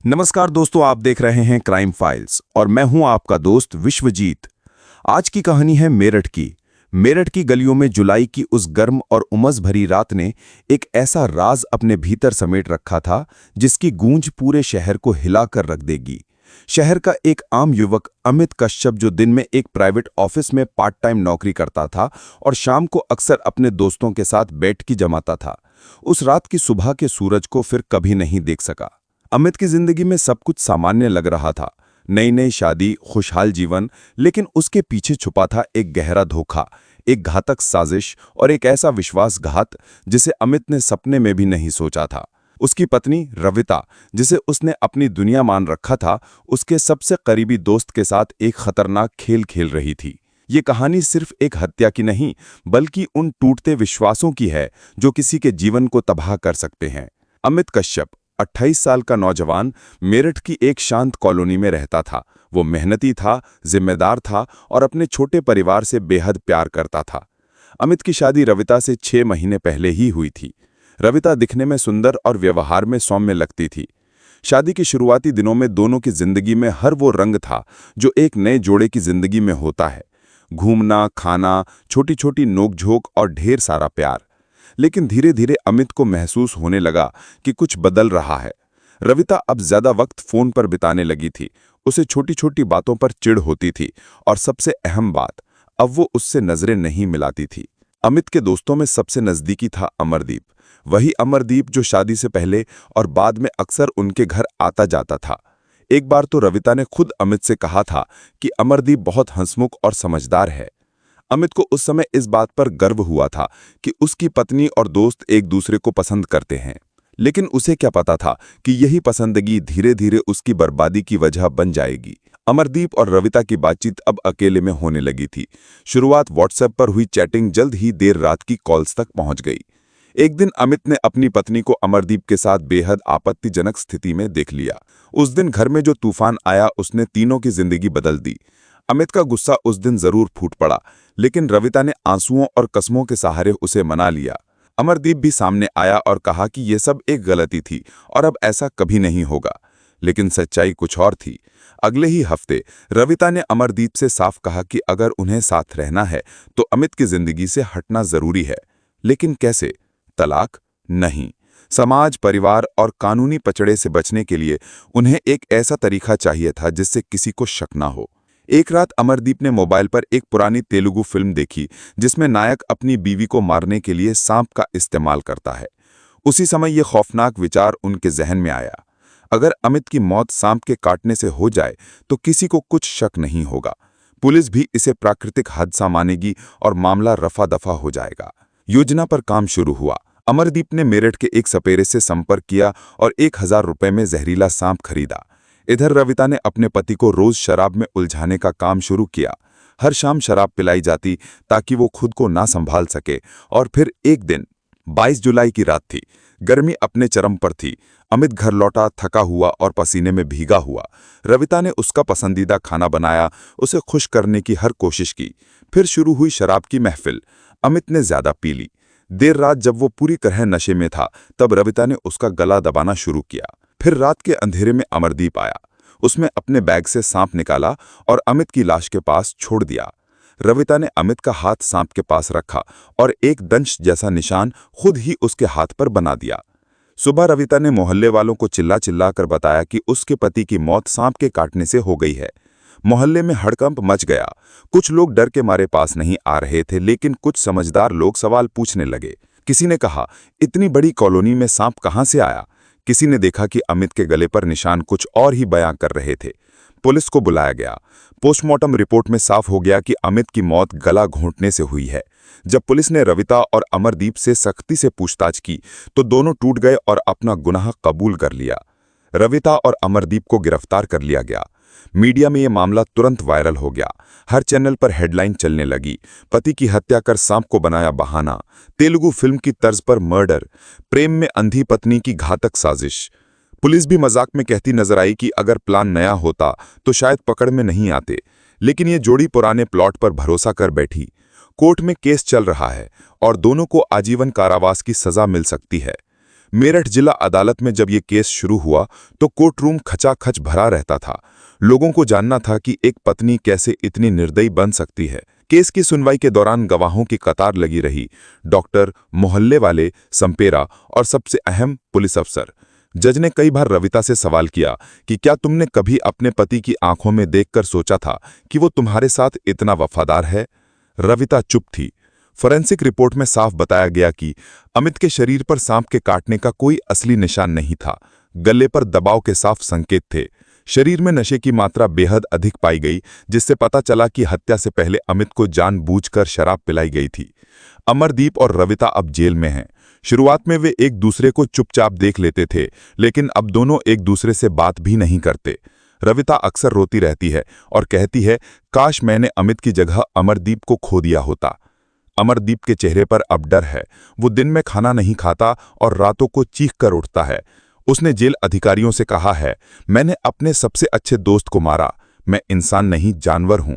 नमस्कार दोस्तों, आप देख रहे हैं क्राइम फाइल्स और मैं हूं आपका दोस्त विश्वजीत। आज की कहानी है मेरठ की गलियों में जुलाई की उस गर्म और उमस भरी रात ने एक ऐसा राज अपने भीतर समेट रखा था जिसकी गूंज पूरे शहर को हिलाकर रख देगी। शहर का एक आम युवक अमित कश्यप, जो दिन में एक प्राइवेट ऑफिस में पार्ट टाइम नौकरी करता था और शाम को अक्सर अपने दोस्तों के साथ बैठकी जमाता था, उस रात की सुबह के सूरज को फिर कभी नहीं देख सका। अमित की जिंदगी में सब कुछ सामान्य लग रहा था, नई नई शादी, खुशहाल जीवन, लेकिन उसके पीछे छुपा था एक गहरा धोखा, एक घातक साजिश और एक ऐसा विश्वासघात जिसे अमित ने सपने में भी नहीं सोचा था। उसकी पत्नी रविता, जिसे उसने अपनी दुनिया मान रखा था, उसके सबसे करीबी दोस्त के साथ एक खतरनाक खेल खेल रही थी। ये कहानी सिर्फ एक हत्या की नहीं, बल्कि उन टूटते विश्वासों की है जो किसी के जीवन को तबाह कर सकते हैं। अमित कश्यप 28 साल का नौजवान मेरठ की एक शांत कॉलोनी में रहता था। वो मेहनती था, जिम्मेदार था और अपने छोटे परिवार से बेहद प्यार करता था। अमित की शादी रविता से 6 महीने पहले ही हुई थी। रविता दिखने में सुंदर और व्यवहार में सौम्य लगती थी। शादी के शुरुआती दिनों में दोनों की जिंदगी में हर वो रंग था जो एक नए जोड़े की जिंदगी में होता है। घूमना, खाना, छोटी छोटी नोकझोंक और ढेर सारा प्यार। लेकिन धीरे धीरे अमित को महसूस होने लगा कि कुछ बदल रहा है। रविता अब ज्यादा वक्त फोन पर बिताने लगी थी। उसे छोटी छोटी बातों पर चिढ़ होती थी और सबसे अहम बात, अब वो उससे नजरें नहीं मिलाती थी। अमित के दोस्तों में सबसे नजदीकी था अमरदीप, वही अमरदीप जो शादी से पहले और बाद में अक्सर उनके घर आता जाता था। एक बार तो रविता ने खुद अमित से कहा था कि अमरदीप बहुत हंसमुख और समझदार है। अमित को उस समय इस बात पर गर्व हुआ था कि उसकी पत्नी और दोस्त एक दूसरे को पसंद करते हैं, लेकिन उसे क्या पता था कि यही पसंदगी धीरे धीरे उसकी बर्बादी की वजह बन जाएगी। अमरदीप और रविता की बातचीत अब अकेले में होने लगी थी। शुरुआत व्हाट्सएप पर हुई चैटिंग जल्द ही देर रात की कॉल्स तक पहुंच गई। एक दिन अमित ने अपनी पत्नी को अमरदीप के साथ बेहद आपत्तिजनक स्थिति में देख लिया। उस दिन घर में जो तूफान आया उसने तीनों की जिंदगी बदल दी। अमित का गुस्सा उस दिन जरूर फूट पड़ा, लेकिन रविता ने आंसुओं और कस्मों के सहारे उसे मना लिया। अमरदीप भी सामने आया और कहा कि ये सब एक गलती थी और अब ऐसा कभी नहीं होगा। लेकिन सच्चाई कुछ और थी। अगले ही हफ्ते रविता ने अमरदीप से साफ कहा कि अगर उन्हें साथ रहना है तो अमित की जिंदगी से हटना जरूरी है। लेकिन कैसे? तलाक? नहीं। समाज, परिवार और कानूनी पचड़े से बचने के लिए उन्हें एक ऐसा तरीका चाहिए था जिससे किसी को शक ना हो। एक रात अमरदीप ने मोबाइल पर एक पुरानी तेलुगु फिल्म देखी जिसमें नायक अपनी बीवी को मारने के लिए सांप का इस्तेमाल करता है। उसी समय यह खौफनाक विचार उनके जहन में आया, अगर अमित की मौत सांप के काटने से हो जाए तो किसी को कुछ शक नहीं होगा। पुलिस भी इसे प्राकृतिक हादसा मानेगी और मामला रफा दफा हो जाएगा। योजना पर काम शुरू हुआ। अमरदीप ने मेरठ के एक सपेरे से संपर्क किया और 1000 रुपए में जहरीला सांप खरीदा। इधर रविता ने अपने पति को रोज शराब में उलझाने का काम शुरू किया। हर शाम शराब पिलाई जाती ताकि वो खुद को ना संभाल सके। और फिर एक दिन 22 जुलाई की रात थी। गर्मी अपने चरम पर थी। अमित घर लौटा, थका हुआ और पसीने में भीगा हुआ। रविता ने उसका पसंदीदा खाना बनाया, उसे खुश करने की हर कोशिश की। फिर शुरू हुई शराब की महफिल। अमित ने ज्यादा पी ली। देर रात जब वो पूरी तरह नशे में था तब रविता ने उसका गला दबाना शुरू किया। फिर रात के अंधेरे में अमरदीप आया। उसने अपने बैग से सांप निकाला और अमित की लाश के पास छोड़ दिया। रविता ने अमित का हाथ सांप के पास रखा और एक दंश जैसा निशान खुद ही उसके हाथ पर बना दिया। सुबह रविता ने मोहल्ले वालों को चिल्ला चिल्ला कर बताया कि उसके पति की मौत सांप के काटने से हो गई है। मोहल्ले में हड़कंप मच गया। कुछ लोग डर के मारे पास नहीं आ रहे थे, लेकिन कुछ समझदार लोग सवाल पूछने लगे। किसी ने कहा, इतनी बड़ी कॉलोनी में सांप कहां से आया? किसी ने देखा कि अमित के गले पर निशान कुछ और ही बयां कर रहे थे। पुलिस को बुलाया गया। पोस्टमार्टम रिपोर्ट में साफ हो गया कि अमित की मौत गला घोंटने से हुई है। जब पुलिस ने रविता और अमरदीप से सख्ती से पूछताछ की तो दोनों टूट गए और अपना गुनाह कबूल कर लिया। रविता और अमरदीप को गिरफ्तार कर लिया गया। मीडिया में यह मामला तुरंत वायरल हो गया। हर चैनल पर हेडलाइन चलने लगी, पति की हत्या कर सांप को बनाया बहाना, तेलुगु फिल्म की तर्ज पर मर्डर, प्रेम में अंधी पत्नी की घातक साजिश। पुलिस भी मजाक में कहती नजर आई कि अगर प्लान नया होता तो शायद पकड़ में नहीं आते, लेकिन ये जोड़ी पुराने प्लॉट पर भरोसा कर बैठी। कोर्ट में केस चल रहा है और दोनों को आजीवन कारावास की सजा मिल सकती है। मेरठ जिला अदालत में जब ये केस शुरू हुआ तो कोर्ट रूम खचाखच भरा रहता था। लोगों को जानना था कि एक पत्नी कैसे इतनी निर्दयी बन सकती है। केस की सुनवाई के दौरान गवाहों की कतार लगी रही, डॉक्टर, मोहल्ले वाले, संपेरा और सबसे अहम पुलिस अफसर। जज ने कई बार रविता से सवाल किया कि क्या तुमने कभी अपने पति की आंखों में देखकर सोचा था कि वो तुम्हारे साथ इतना वफादार है? रविता चुप थी। फोरेंसिक रिपोर्ट में साफ बताया गया कि अमित के शरीर पर सांप के काटने का कोई असली निशान नहीं था। गले पर दबाव के साफ संकेत थे। शरीर में नशे की मात्रा बेहद अधिक पाई गई, जिससे पता चला कि हत्या से पहले अमित को जानबूझकर शराब पिलाई गई थी। अमरदीप और रविता अब जेल में हैं। शुरुआत में वे एक दूसरे को चुपचाप देख लेते थे, लेकिन अब दोनों एक दूसरे से बात भी नहीं करते। रविता अक्सर रोती रहती है और कहती है, काश मैंने अमित की जगह अमरदीप को खो दिया होता। अमरदीप के चेहरे पर अब डर है। वो दिन में खाना नहीं खाता और रातों को चीख कर उठता है। उसने जेल अधिकारियों से कहा है, मैंने अपने सबसे अच्छे दोस्त को मारा, मैं इंसान नहीं जानवर हूं।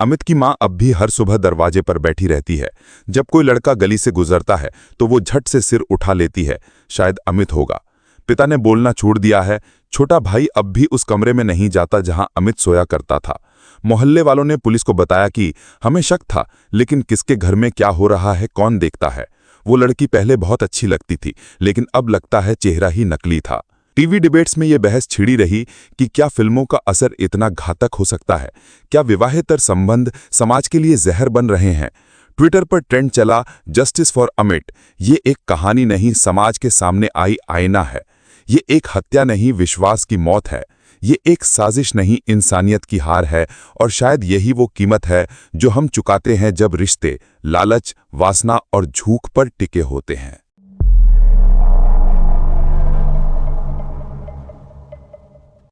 अमित की मां अब भी हर सुबह दरवाजे पर बैठी रहती है। जब कोई लड़का गली से गुजरता है तो वो झट से सिर उठा लेती है, शायद अमित होगा। पिता ने बोलना छोड़ दिया है। छोटा भाई अब भी उस कमरे में नहीं जाता जहां अमित सोया करता था। मोहल्ले वालों ने पुलिस को बताया कि हमें शक था, लेकिन किसके घर में क्या हो रहा है कौन देखता है। वो लड़की पहले बहुत अच्छी लगती थी, लेकिन अब लगता है चेहरा ही नकली था। टीवी डिबेट्स में ये बहस छिड़ी रही कि क्या फिल्मों का असर इतना घातक हो सकता है? क्या विवाहेतर संबंध समाज के लिए जहर बन रहे हैं? ट्विटर पर ट्रेंड चला, जस्टिस फॉर अमित। ये एक कहानी नहीं, समाज के सामने आई आईना है। ये एक हत्या नहीं, विश्वास की मौत है। ये एक साजिश नहीं, इंसानियत की हार है। और शायद यही वो कीमत है जो हम चुकाते हैं जब रिश्ते लालच, वासना और झूठ पर टिके होते हैं।